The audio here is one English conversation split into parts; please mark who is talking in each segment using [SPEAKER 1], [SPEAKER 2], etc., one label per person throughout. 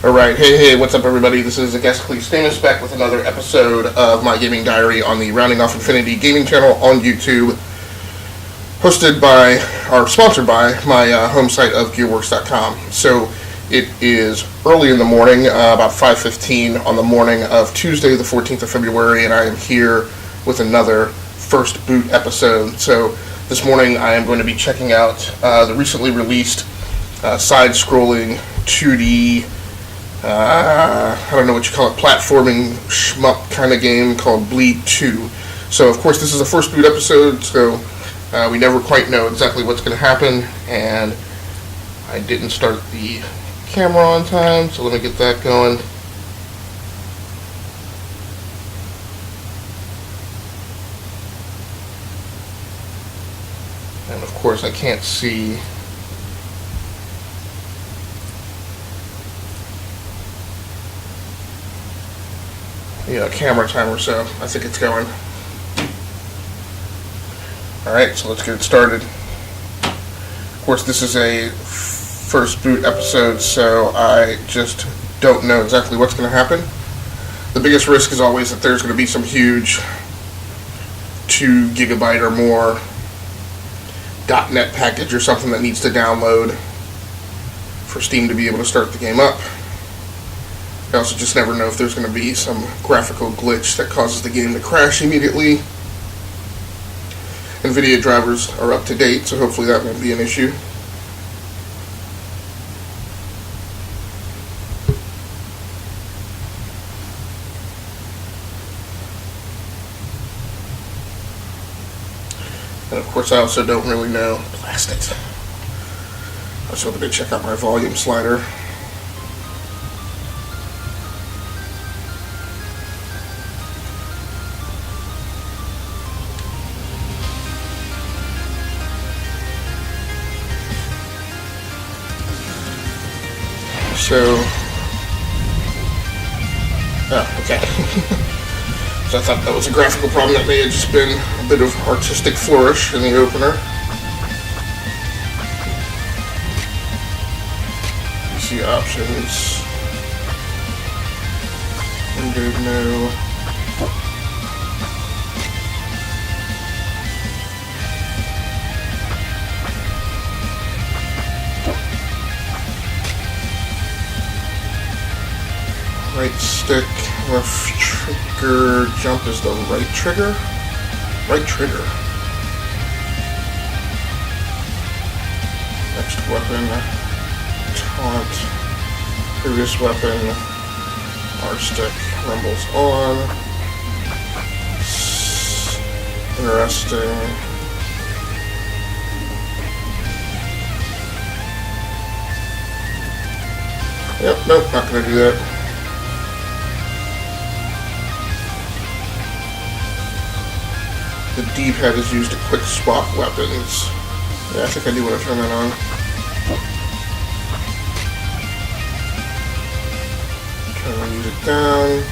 [SPEAKER 1] Alright, hey, what's up everybody? This is Augustus Stamus back with another episode of my gaming diary on the Rounding Off Infinity gaming channel on YouTube, hosted by, or sponsored by, my home site of WERKz.com. So, it is early in the morning, about 5:15 on the morning of Tuesday the 14th of February, and I am here with another First Boot episode. So, this morning I am going to be checking out the recently released side-scrolling 2D I don't know what you call it, platforming shmup kind of game called Bleed 2. So, of course, this is a first boot episode, so we never quite know exactly what's going to happen, and I didn't start the camera on time, so let me get that going. And, of course, I can't see camera timer, so I think it's going. Alright, so let's get it started. Of course, this is a first boot episode, so I just don't know exactly what's going to happen. The biggest risk is always that there's going to be some huge 2 gigabyte or more .NET package or something that needs to download for Steam to be able to start the game up. I also just never know if there's going to be some graphical glitch that causes the game to crash immediately. NVIDIA drivers are up to date, so hopefully that won't be an issue. And of course I also don't really know. Blast it. I was hoping to check out my volume slider. Okay. So I thought that was a graphical problem. That may have just been a bit of artistic flourish in the opener. PC options. Window no. Right stick, left trigger, jump is the right trigger? Right trigger. Next weapon, taunt, previous weapon, R stick, rumbles on. Interesting. Yep, nope, not gonna do that. The D-pad is used to quick swap weapons. Yeah, I think I do want to turn that on. Turn the music down.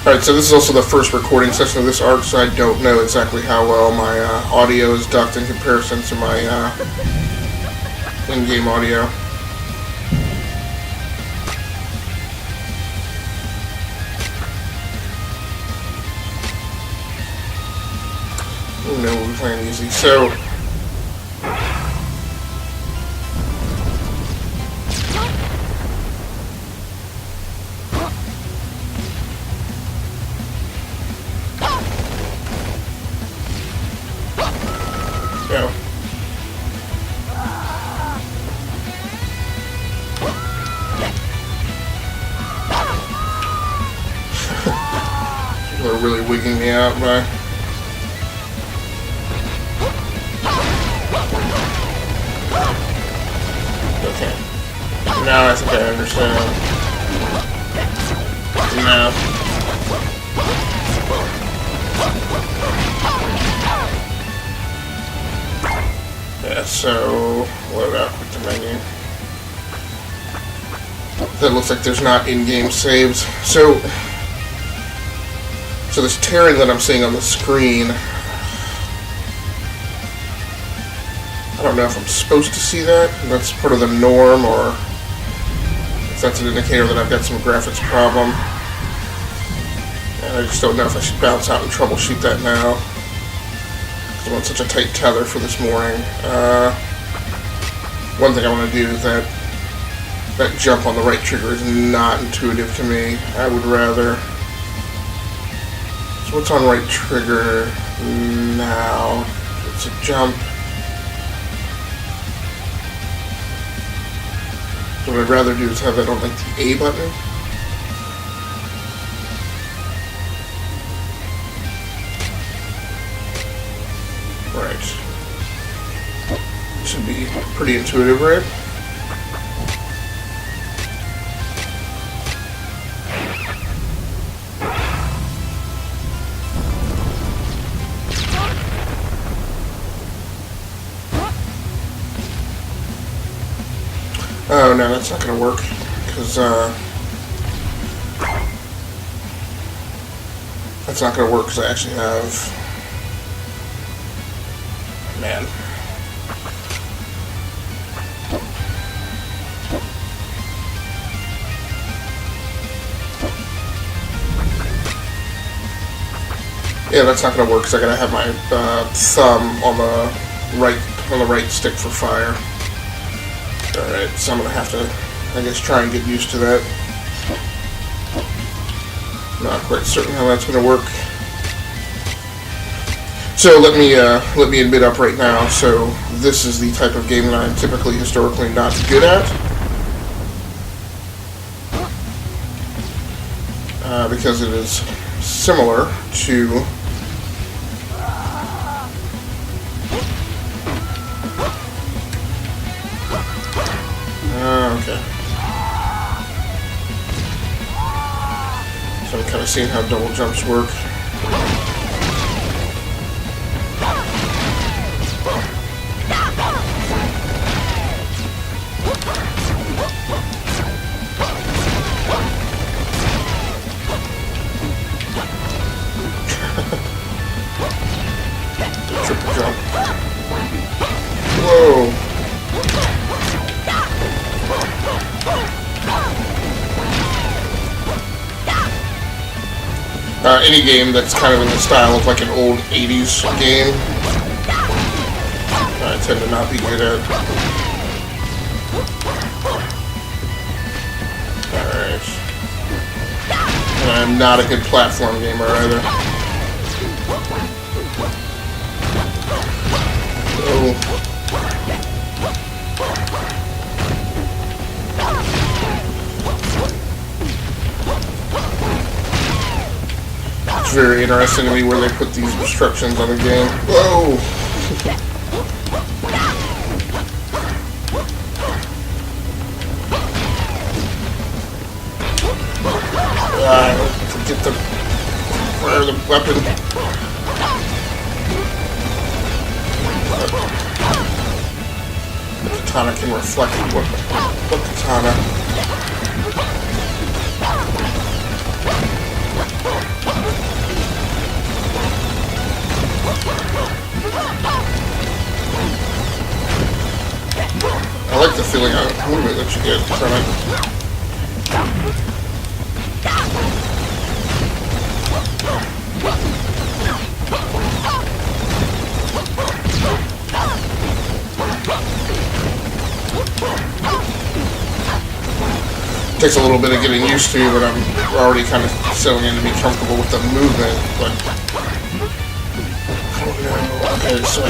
[SPEAKER 1] Alright, so this is also the first recording session of this arc, so I don't know exactly how well my audio is ducked in comparison to my in-game audio. No, we'll be playing easy. So, people are really wigging me out by. Okay. Now I think I understand. No. Yeah, so load out with the menu. That looks like there's not in-game saves. So So this tearing that I'm seeing on the screen, I don't know if I'm supposed to see that. That's part of the norm, or if that's an indicator that I've got some graphics problem. And I just don't know if I should bounce out and troubleshoot that now, because I'm on such a tight tether for this morning. One thing I want to do is that jump on the right trigger is not intuitive to me. I would rather... So what's on right trigger now? It's a jump. So what I'd rather do is have that on like the A button. Right. Should be pretty intuitive, right? Oh no, that's not going to work, because that's not going to work because I actually have, man. Yeah, that's not going to work because I got to have my thumb on the right stick for fire. Alright, so I'm going to have to, I guess, try and get used to that. Not quite certain how that's going to work. So let me admit up right now, so this is the type of game that I'm typically historically not good at. Because it is similar to... Okay. So I'm kind of seeing how double jumps work. Triple jump. Whoa. Any game that's kind of in the style of like an old 80s game, I tend to not be good at. Alright. And I'm not a good platform gamer either. Oh. It's very interesting to me where they put these restrictions on the game. Whoa! Get the... Fire the weapon. The katana can reflect what katana. I like the feeling of movement that you get from it. Takes a little bit of getting used to, but I'm already kind of settling in to be comfortable with the movement. But oh no, okay, so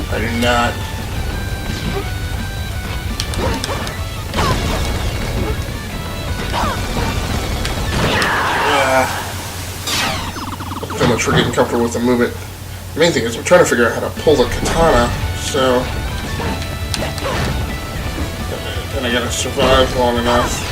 [SPEAKER 1] I do not. So much for getting comfortable with the movement. The main thing is I'm trying to figure out how to pull the katana, so... And I gotta survive long enough.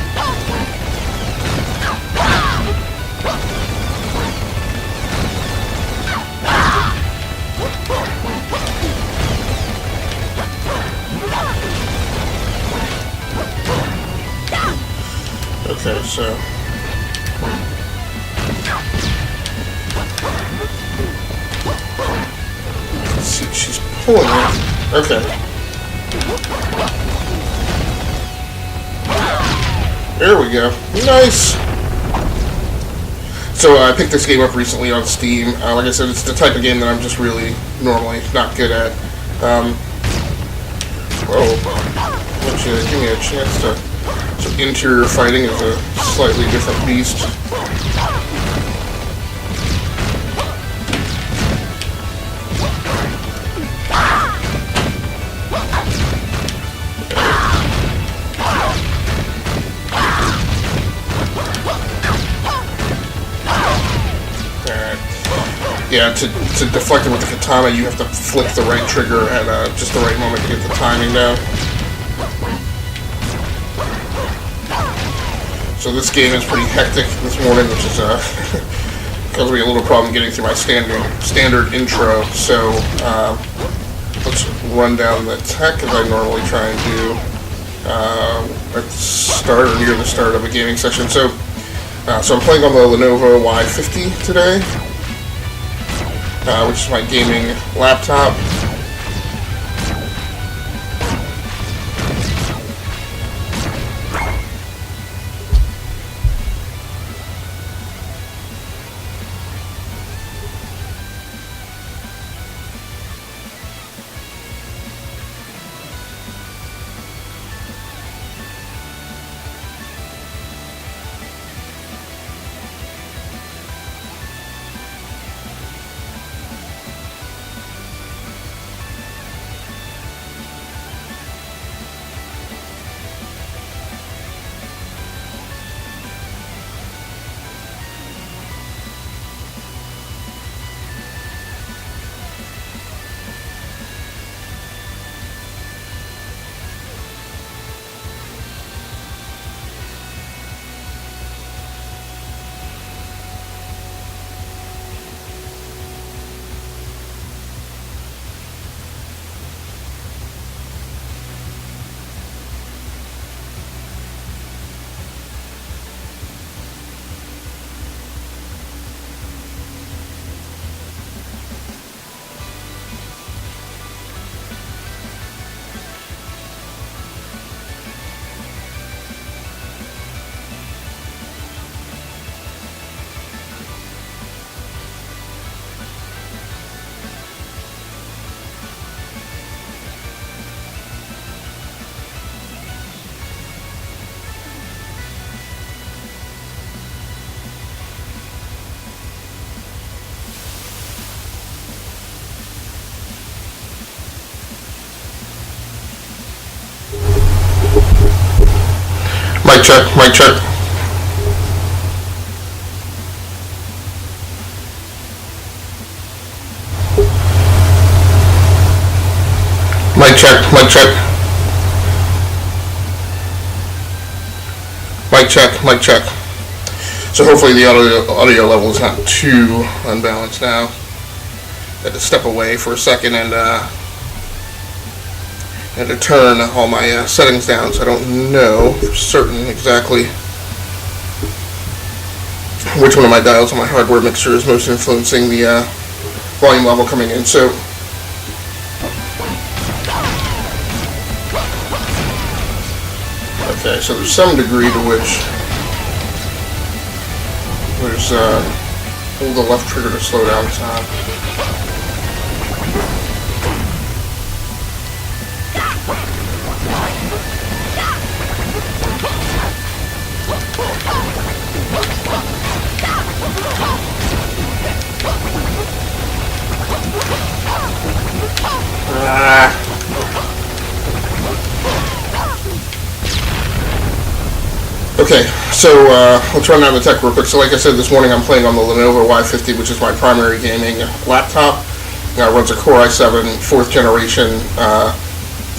[SPEAKER 1] Okay, so see, she's pulling it. Okay. There we go. Nice. So I picked this game up recently on Steam. Like I said, it's the type of game that I'm just really normally not good at. Whoa. Give me a chance to... So interior fighting is a slightly different beast. Yeah, to deflect it with the katana, you have to flick the right trigger at just the right moment to get the timing down. So this game is pretty hectic this morning, which is causing me a little problem getting through my standard intro. So let's run down the tech as I normally try and do at the start or near the start of a gaming session. So I'm playing on the Lenovo Y50 today. Which is my gaming laptop. Mic check, mic check. Mic check, mic check. Mic check, mic check. So hopefully the audio level is not too unbalanced now. Had to step away for a second and to turn all my settings down, so I don't know for certain exactly which one of my dials on my hardware mixer is most influencing the volume level coming in. So okay, so there's some degree to which there's hold the left trigger to slow down time. Okay, so let's run down the tech real quick. So like I said, this morning I'm playing on the Lenovo Y50, which is my primary gaming laptop. It runs a Core i7 4th generation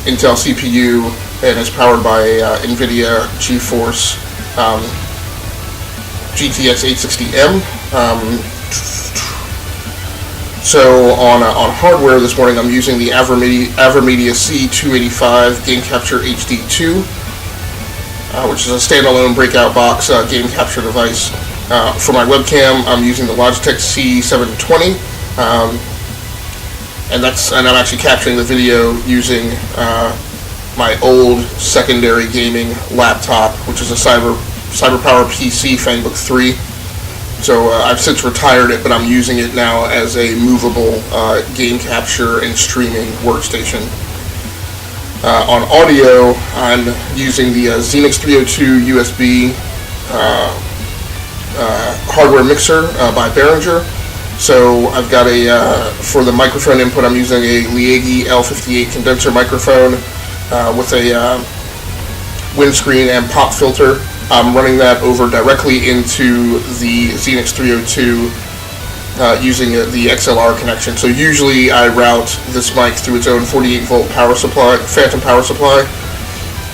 [SPEAKER 1] Intel CPU and is powered by NVIDIA GeForce GTX 860M. So on hardware this morning, I'm using the AverMedia C285 Game Capture HD2. which is a standalone breakout box game capture device. For my webcam, I'm using the Logitech C720, and I'm actually capturing the video using my old secondary gaming laptop, which is a CyberPower PC FangBook 3. So I've since retired it, but I'm using it now as a movable game capture and streaming workstation. On audio, I'm using the Xenix 302 USB hardware mixer by Behringer. So I've got for the microphone input, I'm using a Liegi L58 condenser microphone with a windscreen and pop filter. I'm running that over directly into the Xenix 302 using the XLR connection. So usually I route this mic through its own 48-volt power supply, phantom power supply,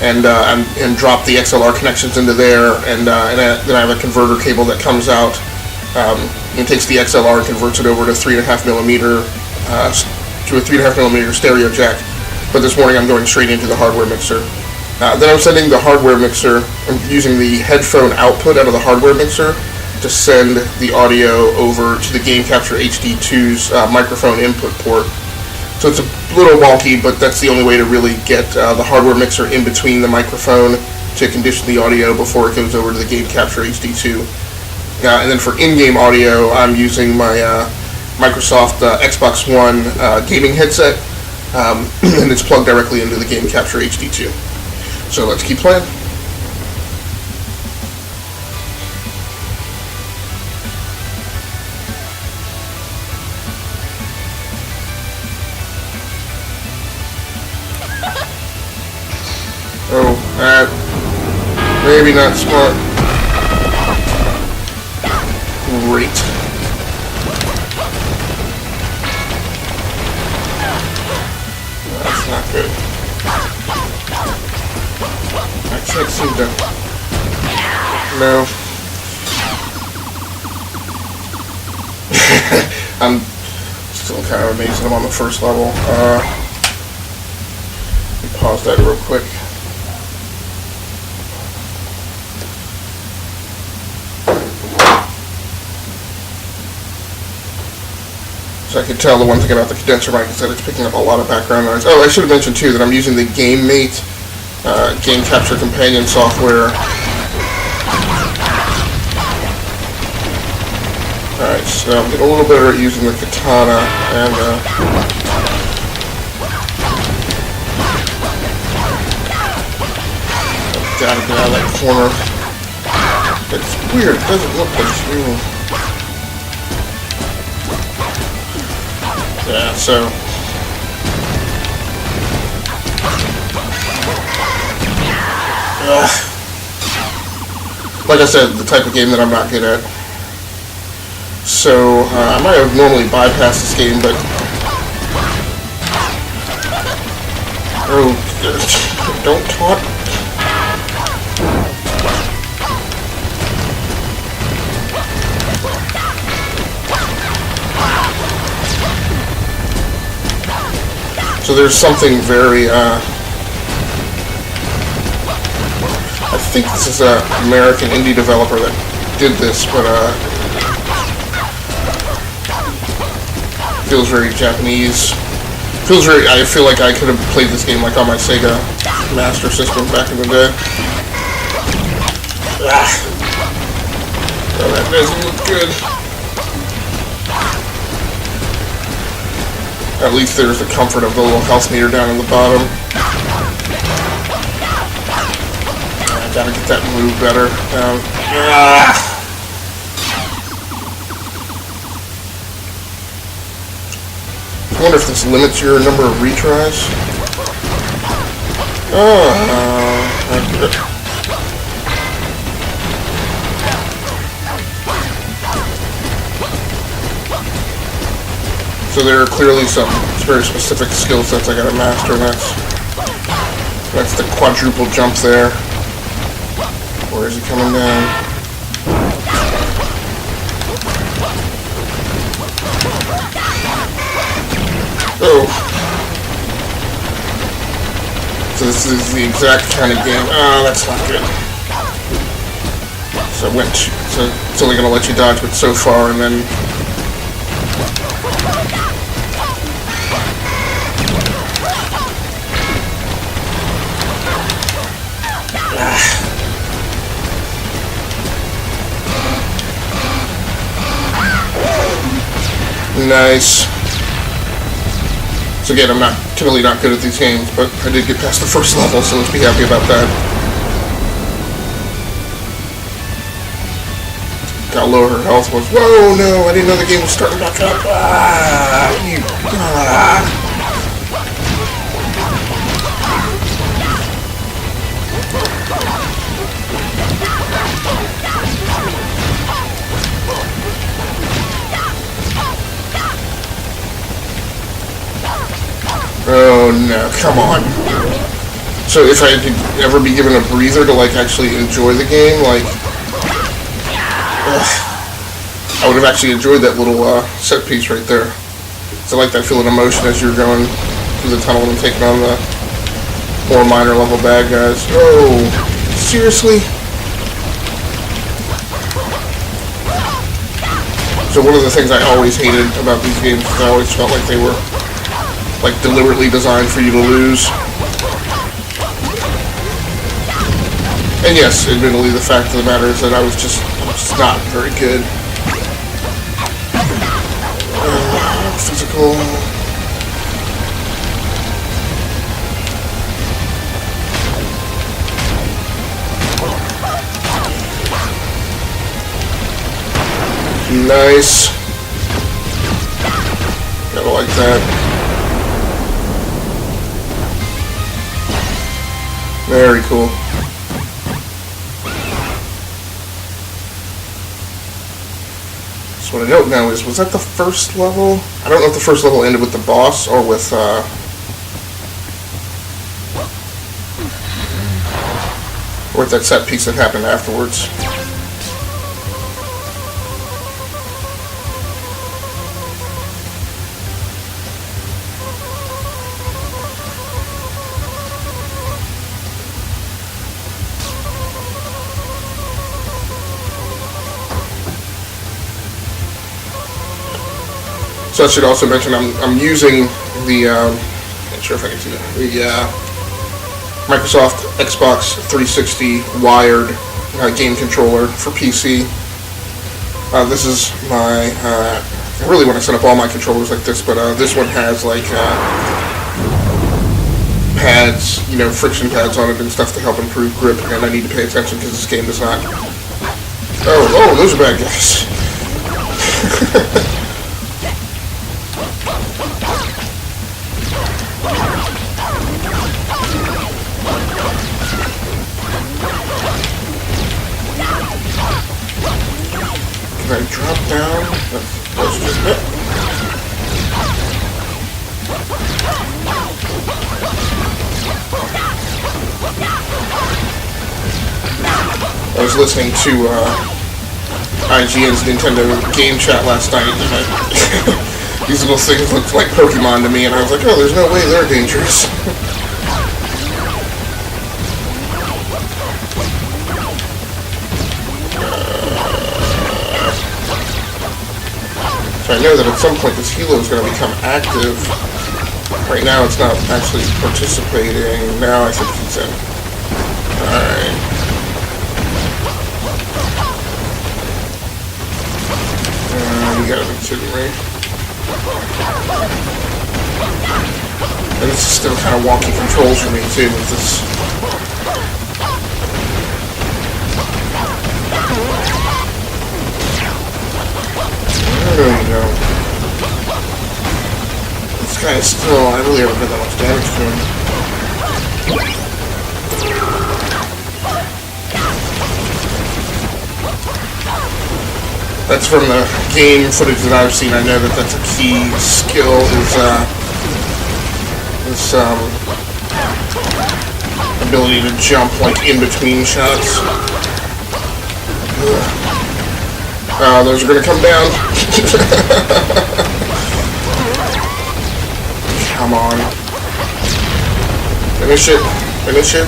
[SPEAKER 1] and drop the XLR connections into there, and then I have a converter cable that comes out and takes the XLR and converts it over to 3.5mm to a 3.5mm stereo jack. But this morning I'm going straight into the hardware mixer. Then I'm sending the hardware mixer. I'm using the headphone output out of the hardware mixer to send the audio over to the Game Capture HD2's microphone input port. So it's a little wonky, but that's the only way to really get the hardware mixer in between the microphone to condition the audio before it goes over to the Game Capture HD2. And then for in-game audio, I'm using my Microsoft Xbox One gaming headset, and it's plugged directly into the Game Capture HD2. So let's keep playing. Oh, maybe not smart. Great. That's not good. I can't seem to... No. I'm still kind of amazed that I'm on the first level. Let me pause that real quick. So I can tell the one thing about the condenser mic is that it's picking up a lot of background noise. Oh, I should have mentioned too that I'm using the GameMate game capture companion software. Alright, so I'm getting a little better at using the katana, and gotta get out of that corner. It's weird, it doesn't look like it's real. Yeah, so like I said, the type of game that I'm not good at. So I might have normally bypassed this game, but oh, don't taunt. So there's something very, I think this is an American indie developer that did this, but feels very Japanese. I feel like I could have played this game like on my Sega Master System back in the day. Oh, that doesn't look good. At least there's the comfort of the little health meter down in the bottom. I gotta get that move better. I wonder if this limits your number of retries. So there are clearly some very specific skill sets I gotta master next. That's the quadruple jump there. Where is he coming down? Oh. So this is the exact kind of game. Oh, that's not good. So it's only going to let you dodge but so far, and then... Nice. So again, I'm typically not good at these games, but I did get past the first level, so let's be happy about that. Gotta lower her health was. Whoa, no, I didn't know the game was starting back up. Oh no, come on. So if I could ever be given a breather to like actually enjoy the game, like I would have actually enjoyed that little set piece right there. So I like that feeling of emotion as you're going through the tunnel and taking on the more minor level bad guys. Oh, seriously? So one of the things I always hated about these games is I always felt like they were like deliberately designed for you to lose. And yes, admittedly, the fact of the matter is that I was just not very good. Physical. Nice. Gotta like that. Very cool. So what I don't know is, was that the first level? I don't know if the first level ended with the boss or with, that set piece that happened afterwards. So I should also mention I'm using the not sure if I can see that, the Microsoft Xbox 360 wired game controller for PC. This is my I really want to set up all my controllers like this, but this one has like pads, friction pads on it and stuff to help improve grip, and I need to pay attention because this game does not. Oh, those are bad guys. Can I drop down? That's just it. I was listening to IGN's Nintendo game chat last night, and these little things looked like Pokemon to me, and I was like, oh, there's no way they're dangerous. So I know that at some point this helo is going to become active. Right now it's not actually participating. Now I think it's in. Alright. You gotta be kidding me. And this is still kind of wonky controls for me too with this. There we go. This guy is still, I really haven't done that much damage to him. That's from the game footage that I've seen. I know that that's a key skill is this ability to jump like in between shots. Those are gonna come down. Come on. Finish it. Finish it.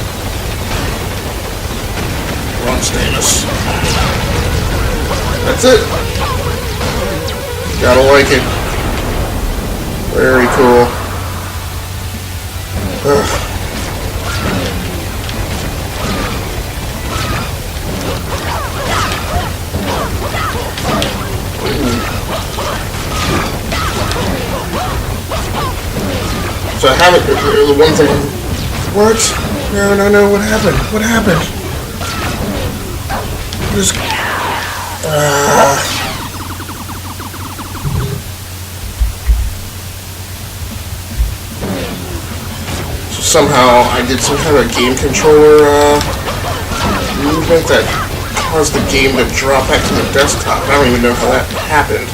[SPEAKER 1] Run, Stamus. That's it. Gotta like it. Very cool. Ugh. So I haven't, the one thing, what? No, what happened? What happened? Just, so somehow I did some kind of game controller, movement that caused the game to drop back to the desktop. I don't even know how that happened.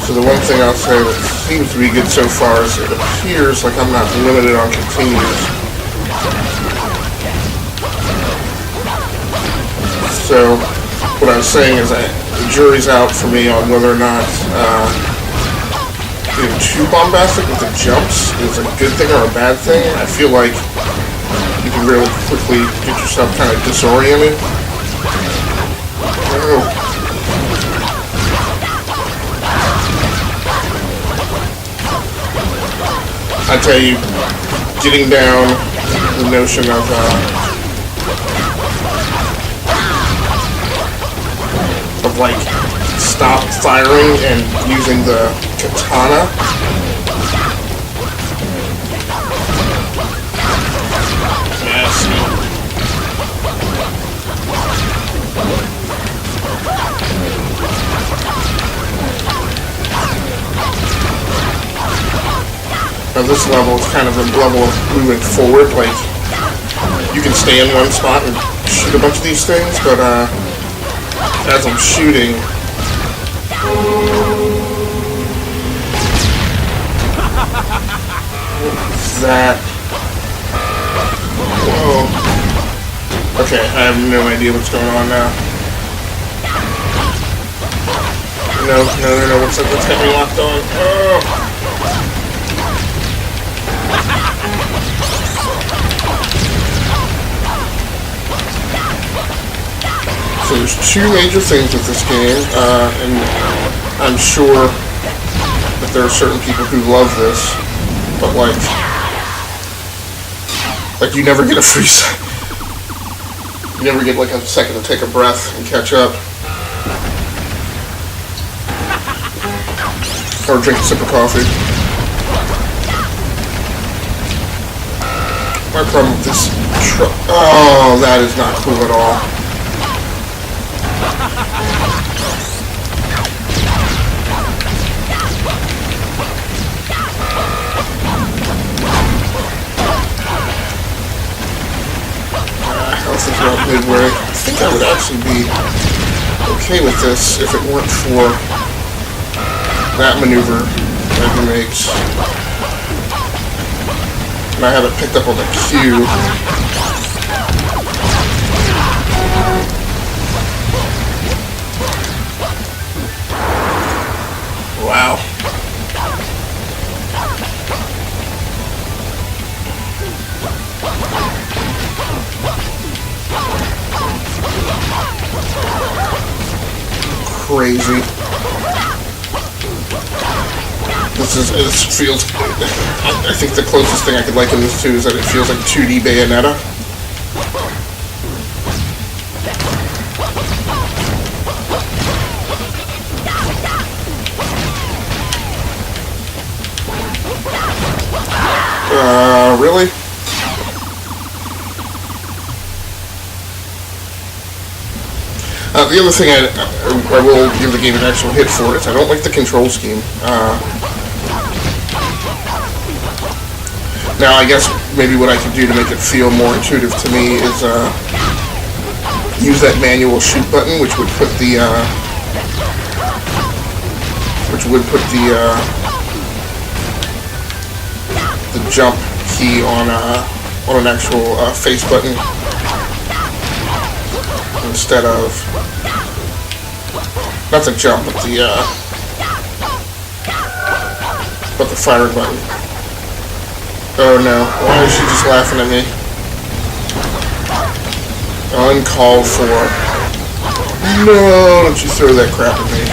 [SPEAKER 1] So the one thing I'll say that seems to be good so far is it appears like I'm not limited on continues. So what I was saying is that the jury's out for me on whether or not being too bombastic with the jumps is a good thing or a bad thing. I feel like you can really quickly get yourself kind of disoriented. I don't know. I tell you, getting down the notion of like stop firing and using the katana. Yes. Now this level is kind of a level of moving forward, like you can stay in one spot and shoot a bunch of these things, but as I'm shooting, what's that? Whoa. Okay, I have no idea what's going on now. No, what's got me locked on? Oh. So there's two major things with this game, and I'm sure that there are certain people who love this, but like you never get a free second. You never get like a second to take a breath and catch up. Or drink a sip of coffee. My problem with this truck. Oh, that is not cool at all. Midway. I think I would actually be okay with this if it weren't for that maneuver that he makes. And I have it picked up on the cue. Wow. Crazy. This feels, I think the closest thing I could liken this to is that it feels like 2D Bayonetta. Really? The other thing I will give the game an actual hit for is I don't like the control scheme. Now I guess maybe what I could do to make it feel more intuitive to me is use that manual shoot button, which would put the jump key on an actual face button instead of not the jump, but the firing button. Oh no, why is she just laughing at me? Uncalled for. No, don't you throw that crap at me.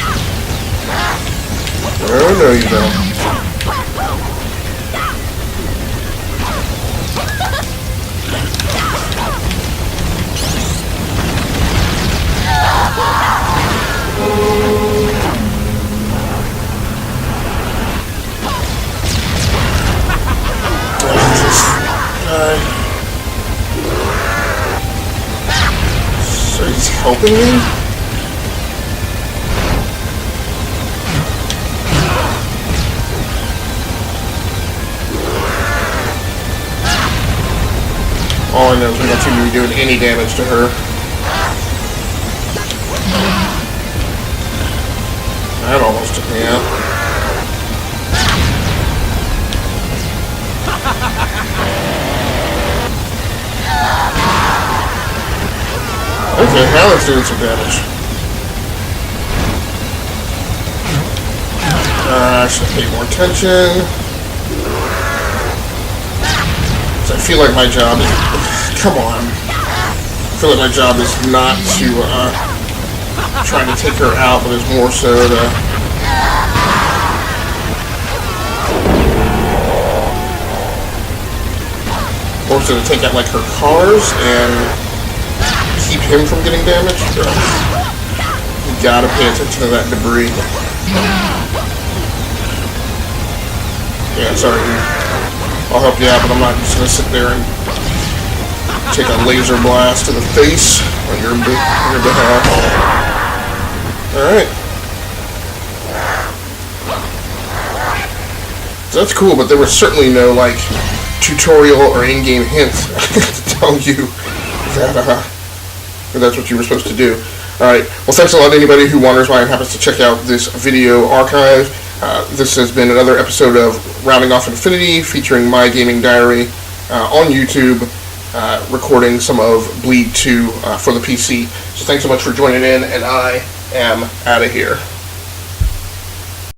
[SPEAKER 1] Oh no, you don't. So he's helping me? All I know is we don't seem to be doing any damage to her. That almost took me out. Okay, now it's doing some damage. I should pay more attention. So I feel like my job is... Come on. I feel like my job is not to try to take her out, but it's more so to... More so to take out like her cars and keep him from getting damaged. You gotta pay attention to that debris. Yeah, sorry dude. I'll help you out, but I'm not just gonna sit there and take a laser blast to the face on your behalf. Alright. So that's cool, but there was certainly no, like, tutorial or in-game hints to tell you that, that's what you were supposed to do. Alright, well thanks a lot to anybody who wonders why and happens to check out this video archive. This has been another episode of Rounding Off Infinity featuring my gaming diary on YouTube, recording some of Bleed 2 for the PC. So thanks so much for joining in, and I am out of here.